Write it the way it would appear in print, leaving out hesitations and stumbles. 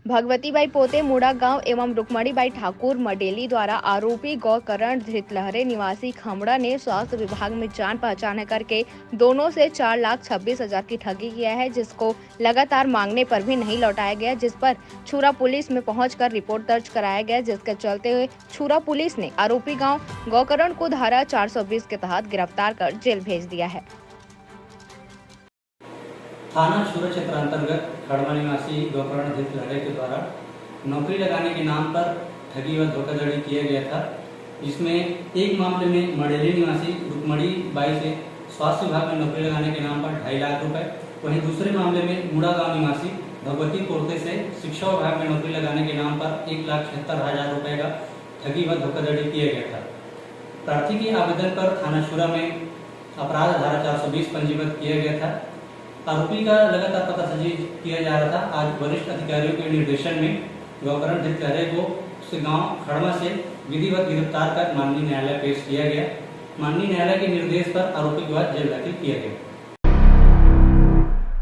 भगवतीबाई पोते मुड़ा गांव एवं रुक्मणीबाई ठाकुर मडेली द्वारा आरोपी गौकरण धृतलहरे निवासी खमड़ा ने स्वास्थ्य विभाग में जान पहचान करके दोनों से 4,26,000 की ठगी किया है, जिसको लगातार मांगने पर भी नहीं लौटाया गया, जिस पर छुरा पुलिस में पहुंचकर रिपोर्ट दर्ज कराया गया, जिसके चलते हुए छुरा पुलिस ने आरोपी गाँव गौकरण को धारा 420 के तहत गिरफ्तार कर जेल भेज दिया है। थाना छुरा क्षेत्र अंतर्गत खड़मा निवासी गौकरण धृतलहरे के द्वारा नौकरी लगाने के नाम पर ठगी व धोखाधड़ी किया गया था, जिसमें एक मामले में मडेली निवासी रुक्मणी बाई से स्वास्थ्य विभाग में नौकरी लगाने के नाम पर 2.5 लाख रुपए, वहीं दूसरे मामले में मुड़ा गांव निवासी भगवती पोते से शिक्षा विभाग में नौकरी लगाने के नाम पर 1,76,000 रुपए का ठगी व धोखाधड़ी किया गया था। प्रार्थी के आवेदन पर थाना छुरा में अपराध धारा 420 पंजीबद्ध किया गया था। आरोपी का लगातार पतासाजी किया जा रहा था। आज वरिष्ठ अधिकारियों के निर्देशन में गौकरण धृतलहरे को उसके गांव खड़मा से विधिवत गिरफ्तार कर माननीय न्यायालय पेश किया गया। माननीय न्यायालय के निर्देश पर आरोपी के बाद जेल दाखिल किया गया।